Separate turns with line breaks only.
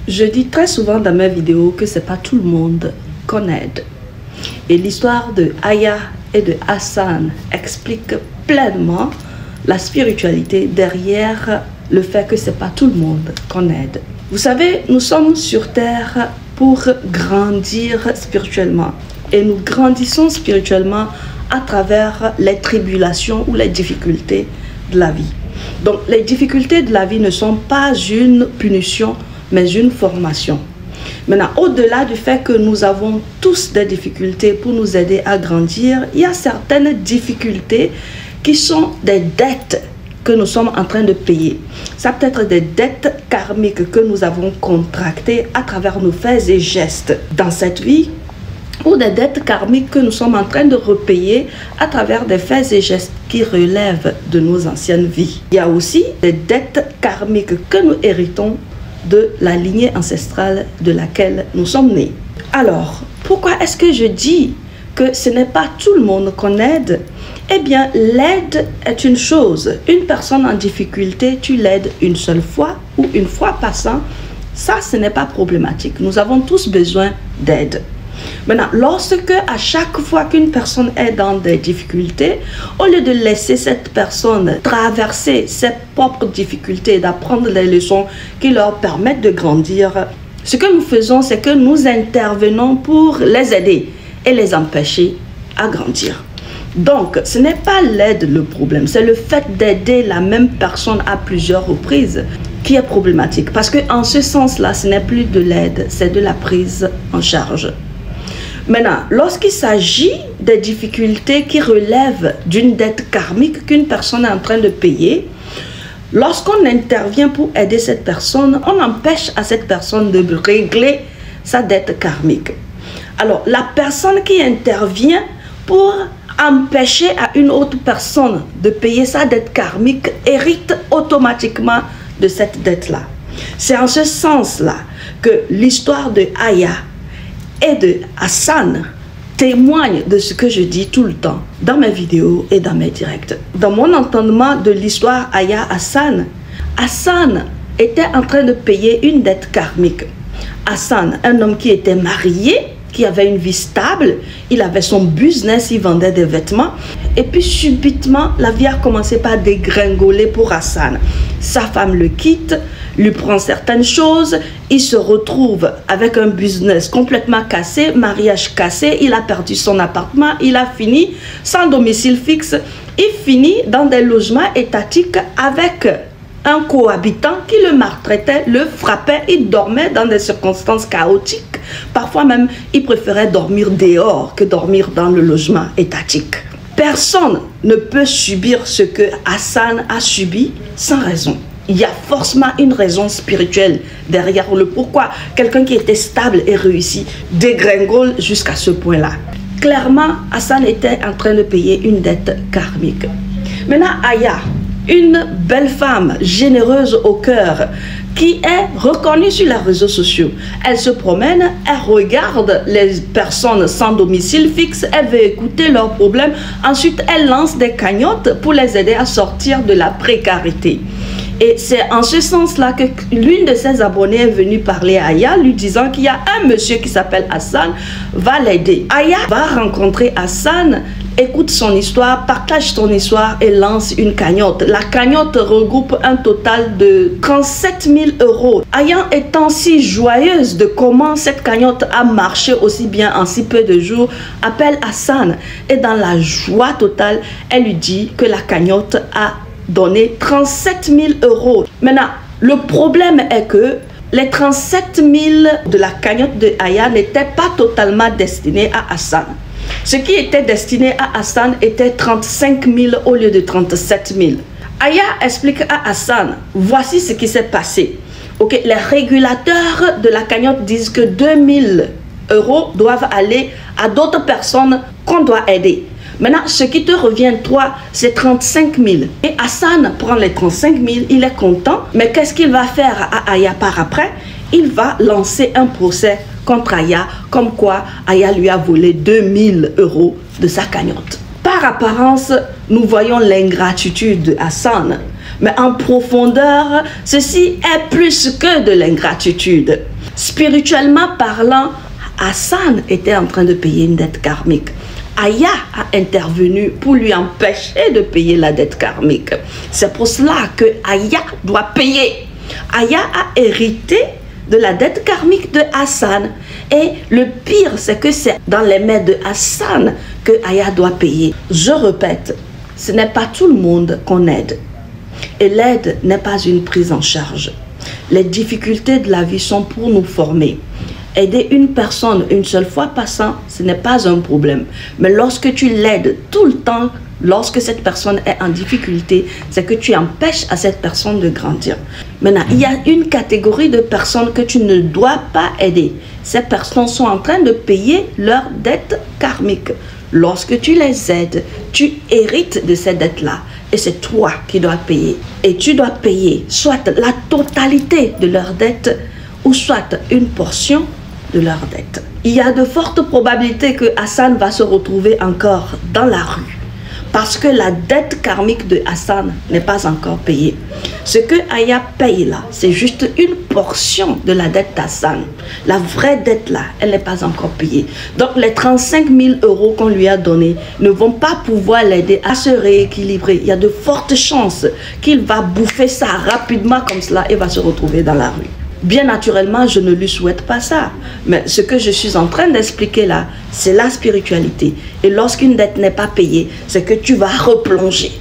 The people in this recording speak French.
Je dis très souvent dans mes vidéos que c'est pas tout le monde qu'on aide. Et l'histoire de Aya et de Hassan explique pleinement la spiritualité derrière le fait que c'est pas tout le monde qu'on aide. Vous savez, nous sommes sur terre pour grandir spirituellement. Et nous grandissons spirituellement à travers les tribulations ou les difficultés de la vie. Donc, les difficultés de la vie ne sont pas une punition, mais une formation. Maintenant, au-delà du fait que nous avons tous des difficultés pour nous aider à grandir, il y a certaines difficultés qui sont des dettes que nous sommes en train de payer. Ça peut être des dettes karmiques que nous avons contractées à travers nos faits et gestes dans cette vie, ou des dettes karmiques que nous sommes en train de repayer à travers des faits et gestes qui relèvent de nos anciennes vies. Il y a aussi des dettes karmiques que nous héritons de la lignée ancestrale de laquelle nous sommes nés. Alors, pourquoi est-ce que je dis que ce n'est pas tout le monde qu'on aide? Eh bien, l'aide est une chose. Une personne en difficulté, tu l'aides une seule fois ou une fois passant, ça, ce n'est pas problématique. Nous avons tous besoin d'aide. Maintenant, lorsque à chaque fois qu'une personne est dans des difficultés, au lieu de laisser cette personne traverser ses propres difficultés, d'apprendre les leçons qui leur permettent de grandir, ce que nous faisons, c'est que nous intervenons pour les aider et les empêcher à grandir. Donc, ce n'est pas l'aide le problème, c'est le fait d'aider la même personne à plusieurs reprises qui est problématique. Parce qu'en ce sens-là, ce n'est plus de l'aide, c'est de la prise en charge. Maintenant, lorsqu'il s'agit des difficultés qui relèvent d'une dette karmique qu'une personne est en train de payer, lorsqu'on intervient pour aider cette personne, on empêche à cette personne de régler sa dette karmique. Alors, la personne qui intervient pour empêcher à une autre personne de payer sa dette karmique hérite automatiquement de cette dette-là. C'est en ce sens-là que l'histoire de Aya et de Hassan témoigne de ce que je dis tout le temps dans mes vidéos et dans mes directs. Dans mon entendement de l'histoire Aya Hassan, Hassan était en train de payer une dette karmique. Hassan, un homme qui était marié, qui avait une vie stable, il avait son business, il vendait des vêtements. Et puis subitement, la vie a commencé par dégringoler pour Hassan. Sa femme le quitte, lui prend certaines choses, il se retrouve avec un business complètement cassé, mariage cassé, il a perdu son appartement, il a fini sans domicile fixe, il finit dans des logements étatiques avec un cohabitant qui le maltraitait, le frappait, il dormait dans des circonstances chaotiques. Parfois même, il préférait dormir dehors que dormir dans le logement étatique. Personne ne peut subir ce que Hassan a subi sans raison. Il y a forcément une raison spirituelle derrière le pourquoi quelqu'un qui était stable et réussi dégringole jusqu'à ce point-là. Clairement, Hassan était en train de payer une dette karmique. Maintenant, Aya, une belle femme généreuse au cœur qui est reconnue sur les réseaux sociaux. Elle se promène, elle regarde les personnes sans domicile fixe, elle veut écouter leurs problèmes. Ensuite, elle lance des cagnottes pour les aider à sortir de la précarité. Et c'est en ce sens-là que l'une de ses abonnés est venue parler à Aya, lui disant qu'il y a un monsieur qui s'appelle Hassan, va l'aider. Aya va rencontrer Hassan, écoute son histoire, partage son histoire et lance une cagnotte. La cagnotte regroupe un total de 37 000 €. Aya étant si joyeuse de comment cette cagnotte a marché aussi bien en si peu de jours, appelle Hassan et dans la joie totale, elle lui dit que la cagnotte a donné 37 000 €. Maintenant, le problème est que les 37 000 de la cagnotte de Aya n'étaient pas totalement destinés à Hassan. Ce qui était destiné à Hassan était 35 000 au lieu de 37 000. Aya explique à Hassan, voici ce qui s'est passé. Okay, les régulateurs de la cagnotte disent que 2 000 € doivent aller à d'autres personnes qu'on doit aider. Maintenant, ce qui te revient, toi, c'est 35 000. Et Hassan prend les 35 000, il est content. Mais qu'est-ce qu'il va faire à Aya par après? Il va lancer un procès contre Aya, comme quoi Aya lui a volé 2 000 € de sa cagnotte. Par apparence, nous voyons l'ingratitude de Hassan. Mais en profondeur, ceci est plus que de l'ingratitude. Spirituellement parlant, Hassan était en train de payer une dette karmique. Aya a intervenu pour lui empêcher de payer la dette karmique. C'est pour cela que Aya doit payer. Aya a hérité de la dette karmique de Hassan. Et le pire, c'est que c'est dans les mains de Hassan que Aya doit payer. Je répète, ce n'est pas tout le monde qu'on aide. Et l'aide n'est pas une prise en charge. Les difficultés de la vie sont pour nous former. Aider une personne une seule fois passant, ce n'est pas un problème. Mais lorsque tu l'aides tout le temps, lorsque cette personne est en difficulté, c'est que tu empêches à cette personne de grandir. Maintenant, il y a une catégorie de personnes que tu ne dois pas aider. Ces personnes sont en train de payer leurs dettes karmiques. Lorsque tu les aides, tu hérites de ces dettes-là. Et c'est toi qui dois payer. Et tu dois payer soit la totalité de leurs dettes ou soit une portion de leurs dettes. Il y a de fortes probabilités que Hassan va se retrouver encore dans la rue. Parce que la dette karmique de Hassan n'est pas encore payée. Ce que Aya paye là, c'est juste une portion de la dette d'Hassan. La vraie dette là, elle n'est pas encore payée. Donc les 35 000 € qu'on lui a donnés ne vont pas pouvoir l'aider à se rééquilibrer. Il y a de fortes chances qu'il va bouffer ça rapidement comme cela et va se retrouver dans la rue. Bien naturellement, je ne lui souhaite pas ça. Mais ce que je suis en train d'expliquer là, c'est la spiritualité. Et lorsqu'une dette n'est pas payée, c'est que tu vas replonger.